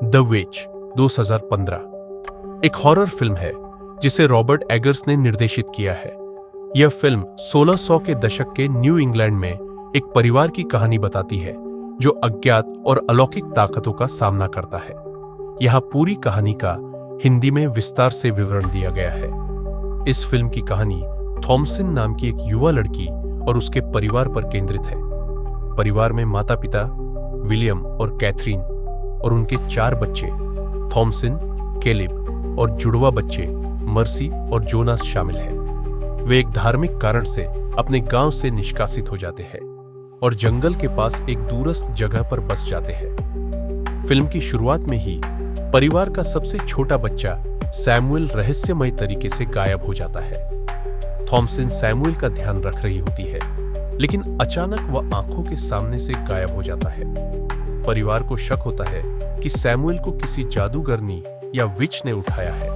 The which 2015 एक horror film है जिसे रॉबर्ट एगर्स ने निर्देशित किया है। यह फिल्म 1600 के दशक के न्यू इंग्लैंड में एक परिवार की कहानी बताती है जो अज्ञात और अलौकिक ताकतों का सामना करता है। यहाँ पूरी कहानी का हिंदी में विस्तार से विवरण दिया गया है। इस फिल्म की कहानी थॉमसन नाम की एक युवा लड़की और उसके परिवार पर केंद्रित है। परिवार में माता पिता विलियम और कैथरीन और उनके 4 बच्चे थॉमसन, कैलिब और जुड़वा बच्चे मर्सी और जोनास शामिल हैं। वे एक धार्मिक कारण से अपने गांव से निष्कासित हो जाते हैं और जंगल के पास एक दूरस्थ जगह पर बस जाते हैं। फिल्म की शुरुआत में ही परिवार का सबसे छोटा बच्चा सैमुअल रहस्यमय तरीके से गायब हो जाता है। थॉमसन सैमुअल का ध्यान रख रही होती है, लेकिन अचानक वह आंखों के सामने से गायब हो जाता है। परिवार को शक होता है कि सैमुअल को किसी जादूगरनी या विच ने उठाया है।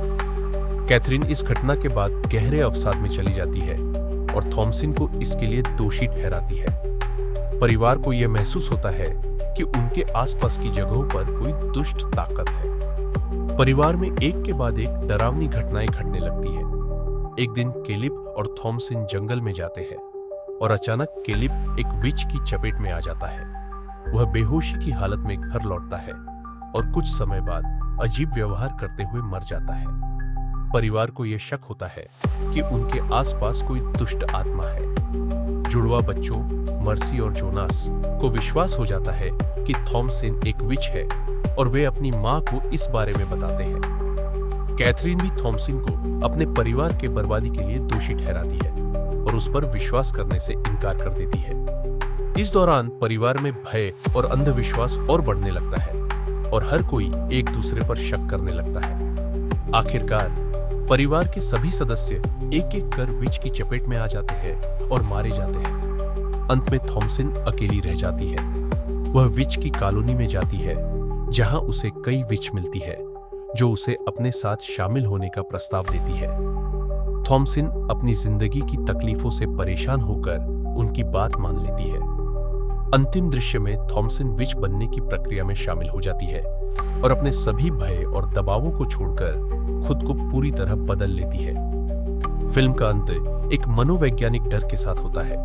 कैथरीन इस घटना के बाद गहरे अवसाद में चली जाती है और थॉमसन को इसके लिए दोषी ठहराती है। परिवार को यह महसूस होता है कि उनके आसपास की जगहों पर कोई दुष्ट ताकत है। परिवार में एक के बाद एक डरावनी घटनाएं घटने लगती है। एक दिन कैलिब और थॉमसन जंगल में जाते हैं और अचानक कैलिब एक विच की चपेट में आ जाता है। वह बेहोशी की हालत में घर लौटता है और कुछ समय बाद अजीब व्यवहार करते हुए मर जाता है। परिवार को यह शक होता है कि उनके आसपास कोई दुष्ट आत्मा है। जुड़वा बच्चों मर्सी और जोनास को विश्वास हो जाता है कि थॉमसन एक विच है और वे अपनी मां को इस बारे में बताते हैं। कैथरीन भी थॉमसन को अपने परिवार के बर्बादी के लिए दोषी ठहराती है और उस पर विश्वास करने से इनकार कर देती है। इस दौरान परिवार में भय और अंधविश्वास और बढ़ने लगता है और हर कोई एक दूसरे पर शक करने लगता है। आखिरकार परिवार के सभी सदस्य एक एक कर विच की चपेट में आ जाते हैं और मारे जाते हैं। अंत में थॉमसन अकेली रह जाती है। वह विच की कॉलोनी में जाती है जहां उसे कई विच मिलती है जो उसे अपने साथ शामिल होने का प्रस्ताव देती है। थॉमसन अपनी जिंदगी की तकलीफों से परेशान होकर उनकी बात मान लेती है। अंतिम दृश्य में थॉमसन विच बनने की प्रक्रिया में शामिल हो जाती है और अपने सभी भय और दबावों को छोड़कर खुद को पूरी तरह बदल लेती है। फिल्म का अंत एक मनोवैज्ञानिक डर के साथ होता है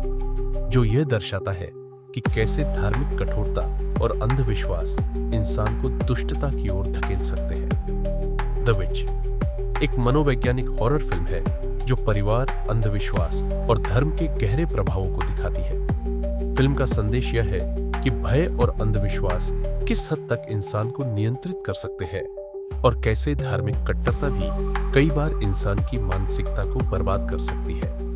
जो यह दर्शाता है कि कैसे धार्मिक कठोरता और अंधविश्वास इंसान को दुष्टता की ओर धकेल सकते हैं। द विच एक मनोवैज्ञानिक हॉरर फिल्म है जो परिवार, अंधविश्वास और धर्म के गहरे प्रभावों को दिखाती है। फिल्म का संदेश यह है कि भय और अंधविश्वास किस हद तक इंसान को नियंत्रित कर सकते हैं और कैसे धार्मिक कट्टरता भी कई बार इंसान की मानसिकता को बर्बाद कर सकती है।